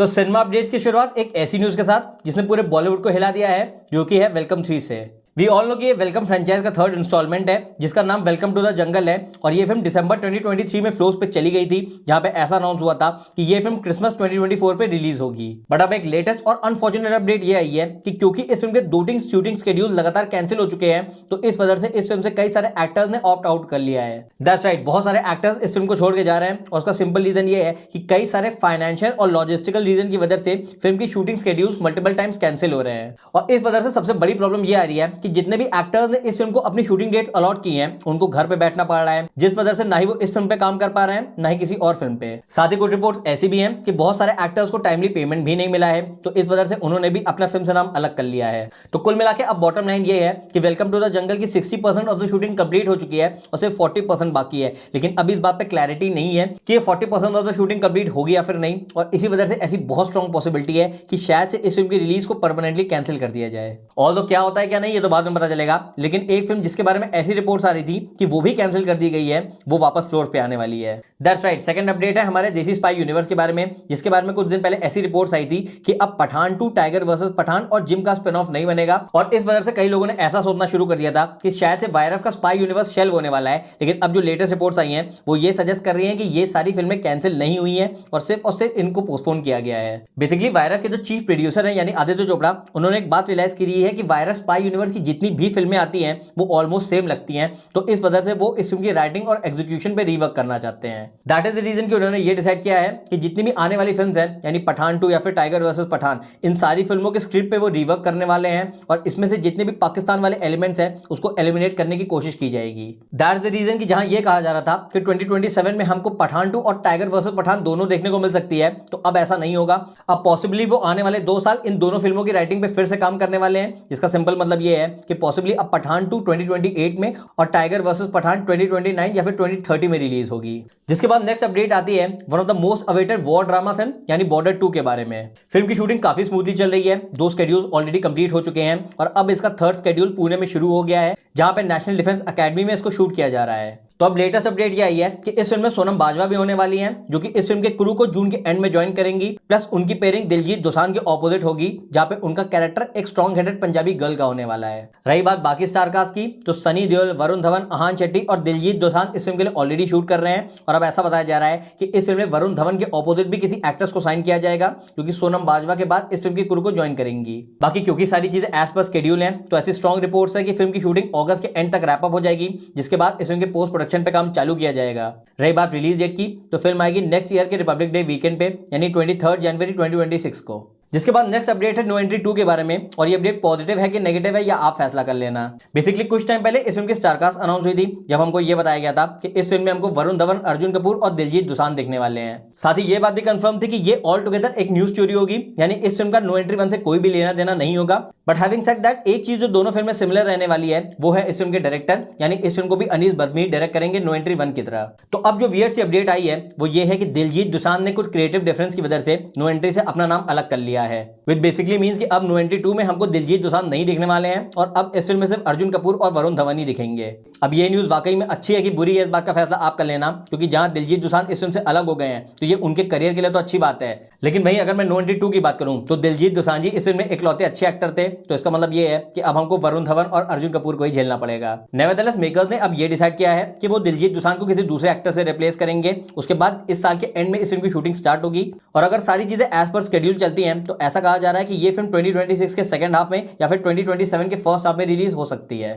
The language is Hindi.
तो सिनेमा अपडेट्स की शुरुआत एक ऐसी न्यूज के साथ जिसने पूरे बॉलीवुड को हिला दिया है, जो कि है वेलकम 3 से। वी ऑल नो कि ये वेलकम फ्रेंचाइज का थर्ड इंस्टॉलमेंट है, जिसका नाम वेलकम टू द जंगल है। और ये फिल्म दिसंबर 2023 में फ्लोर्स पे चली गई थी, जहां पे ऐसा अनाउंस हुआ था कि ये फिल्म क्रिसमस 2024 पे रिलीज होगी। बट अब एक लेटेस्ट और अनफॉर्चुनेट अपडेट ये आई है कि क्योंकि इस फिल्म के दो शूटिंग शेड्यूल लगातार कैंसिल हो चुके हैं, तो इस वजह से इस फिल्म से कई सारे एक्टर्स ने ऑप्ट आउट कर लिया है। दैट्स राइट, बहुत सारे एक्टर्स इस फिल्म को छोड़ के जा रहे हैं, और उसका सिंपल रीजन ये है कि कई सारे फाइनेंशियल और लॉजिस्टिकल रीजन की वजह से फिल्म की shooting schedules multiple times cancel हो रहे हैं। और इस वजह से सबसे बड़ी प्रॉब्लम ये आ रही है कि जितने भी एक्टर्स ने इस फिल्म को अपनी शूटिंग डेट्स अलॉट की हैं, उनको घर पे बैठना पड़ रहा है, जिस वजह से ना ही वो इस फिल्म पे काम कर पा रहे हैं, ना ही किसी और फिल्म पे। साथ ही कुछ रिपोर्ट्स ऐसी भी हैं कि बहुत सारे एक्टर्स को टाइमली पेमेंट भी नहीं मिला है, तो इस वजह से उन्होंने भी अपना फिल्म से नाम अलग कर लिया है। तो कुल मिला के अब बॉटम लाइन ये है कि वेलकम टू द जंगल की 60% ऑफ द शूटिंग कंप्लीट हो चुकी है और सिर्फ 40% बाकी है। लेकिन अभी इस बात पे क्लैरिटी नहीं है कि ये 40% ऑफ द शूटिंग कंप्लीट होगी या फिर नहीं, और इसी वजह से ऐसी बहुत स्ट्रॉन्ग पॉसिबिलिटी है कि शायद से इस फिल्म की रिलीज को परमानेंटली कैंसिल कर दिया जाए। ऑल्दो क्या होता है क्या नहीं, ये तो बाद में पता चलेगा। लेकिन एक फिल्म जिसके बारे में ऐसी रिपोर्ट्स आ रही थी कि वो भी कैंसिल कर दी गई है, वो वापस फ्लोर पे आने वाली है। दैट्स राइट, सेकंड अपडेट है हमारे देसी स्पाई यूनिवर्स के बारे में, जिसके बारे में कुछ दिन पहले ऐसी रिपोर्ट्स आई थी कि अब पठान 2 टाइगर वर्सेस पठान और जिम का स्पिन ऑफ नहीं बनेगा। और इस वजह से कई लोगों ने ऐसा सोचना शुरू कर दिया था कि शायद से वायरफ का स्पाई यूनिवर्स शेल्व होने वाला है। लेकिन अब जो लेटेस्ट रिपोर्ट्स आई हैं, वो ये सजेस्ट कर रही हैं कि ये सारी फिल्में कैंसिल नहीं हुई हैं और सिर्फ इनको पोस्टपोन किया गया है। बेसिकली वायरफ के जो चीफ प्रोड्यूसर हैं यानी आदित्य चोपड़ा, उन्होंने एक बात रियलाइज की है कि वायरफ स्पाई यूनिवर्स की जितनी भी फिल्में आती हैं वो ऑलमोस्ट सेम लगती हैं, तो इस वजह से वो इस फिल्म की राइटिंग और एग्जीक्यूशन पे रीवर्क करना चाहते हैं। दैट इज द रीजन कि उन्होंने ये डिसाइड किया है कि जितनी भी आने वाली फिल्म्स हैं, यानी पठान 2 या फिर टाइगर वर्सेस पठान, इन सारी फिल्मों के स्क्रिप्ट पे वो रीवर्क करने वाले हैं, और इसमें से जितने भी पाकिस्तान वाले एलिमेंट्स हैं उसको एलिमिनेट करने की कोशिश की जाएगी। दैट इज द रीजन कि जहां ये कहा जा रहा था कि 2027 में हमको पठान 2 और टाइगर वर्सेस पठान दोनों देखने को मिल सकती है, तो अब ऐसा नहीं होगा। अब पॉसिबली वो आने वाले 2 साल इन दोनों फिल्मों की राइटिंग पे फिर से काम करने वाले हैं। इसका सिंपल मतलब ये है कि पॉसिबली अब पठान 2 2028 में और टाइगर वर्सेस पठान 2029 या फिर 2030 में रिलीज होगी। जिसके बाद नेक्स्ट अपडेट आती है one of the most awaited war drama film यानी बॉर्डर 2 के बारे में। फिल्म की शूटिंग काफी स्मूथली चल रही है, 2 शेड्यूल्स ऑलरेडी कंप्लीट हो चुके हैं, और अब इसका थर्ड शेड्यूल पुणे में शुरू हो गया है, जहां पे नेशनल डिफेंस एकेडमी में इसको शूट किया जा रहा है। तो अब लेटेस्ट अपडेट ये आई है कि इस फिल्म में सोनम बाजवा भी होने वाली हैं, जो कि इस फिल्म के क्रू को जून के एंड में ज्वाइन करेंगी। प्लस उनकी पेयरिंग दिलजीत दोसांझ के ऑपोजिट होगी, जहां पे उनका कैरेक्टर एक स्ट्रॉन्ग हेडेड पंजाबी गर्ल का होने वाला है। रही बात बाकी स्टार कास्ट की, तो सनी देओल, वरुण धवन, आहान शेट्टी और दिलजीत दोसांझ इस फिल्म के लिए ऑलरेडी शूट कर रहे हैं, और अब ऐसा बताया जा रहा है कि इस फिल्म में वरुण धवन के ऑपोजिट भी किसी एक्ट्रेस को साइन किया जाएगा, जो कि सोनम बाजवा के बाद इस फिल्म की क्रू को ज्वाइन करेंगी। बाकी क्योंकि सारी चीजें एज पर शेड्यूल है, तो ऐसी स्ट्रॉन्ग रिपोर्ट्स है कि फिल्म की शूटिंग अगस्त के एंड तक रैप अप हो जाएगी, जिसके बाद इस फिल्म के पोस्ट प्रोडक्शन पे काम चालू किया जाएगा। रही बात रिलीज डेट की, तो फिल्म आएगी नेक्स्ट ईयर के रिपब्लिक डे वीकेंड पे, यानी 23 जनवरी 2026 को। जिसके बाद नेक्स्ट अपडेट है नो एंट्री 2 के बारे में, और ये अपडेट पॉजिटिव है कि नेगेटिव है, या आप फैसला कर लेना। बेसिकली कुछ टाइम पहले इस फिल्म की स्टारकास्ट अनाउंस हुई थी, जब हमको ये बताया गया था कि इस फिल्म में हमको वरुण धवन, अर्जुन कपूर और दिलजीत दोसांझ दिखने वाले हैं। साथ ही ये बात भी कंफर्म थी कि ये ऑल टुगेदर एक न्यू स्टोरी होगी, यानी इस फिल्म का नो एंट्री 1 से कोई भी लेना देना नहीं होगा। बट हैविंग सेड दैट, एक चीज जो दोनों फिल्में सिमिलर रहने वाली है वो है इस फिल्म के डायरेक्टर, यानी इस फिल्म को भी अनीस बदमी डायरेक्ट करेंगे नो एंट्री 1 की तरह। तो अब जो वियर्ड सी अपडेट आई है वो ये है कि दिलजीत दोसांझ ने कुछ क्रिएटिव डिफरेंस की वजह से नो एंट्री से अपना नाम अलग कर लिया है, विद बेसिकली मींस कि अब नो एंट्री 2 में हमको दिलजीत दोसांझ नहीं दिखने वाले हैं, और अब इस फिल्म में सिर्फ अर्जुन कपूर और वरुण धवन ही दिखेंगे। अब ये न्यूज वाकई में अच्छी है कि बुरी है, इस बात का फैसला आप कर लेना, क्योंकि जहां दिलजीत दोसांझ इस फिल्म से अलग हो गए हैं तो ये उनके करियर के लिए तो अच्छी बात है। लेकिन वहीं अगर मैं नो एंट्री 2 की बात करूं, तो दिलजीत दोसांझ इस फिल्म में इकलौते अच्छे एक्टर थे, तो इसका मतलब ये है कि अब हमको वरुण धवन और अर्जुन कपूर को ही झेलना पड़ेगा। नेवरदलेस मेकर्स ने अब ये डिसाइड किया है कि वो दिलजीत दोसांझ को किसी दूसरे एक्टर से रिप्लेस करेंगे। उसके बाद इस साल के एंड में इस फिल्म की शूटिंग स्टार्ट होगी, और अगर सारी चीजें एज पर शेड्यूल चलती हैं तो ऐसा कहा जा रहा है कि ये फिल्म 2026 के सेकंड हाफ में या फिर 2027 के फर्स्ट हाफ में रिलीज हो सकती है।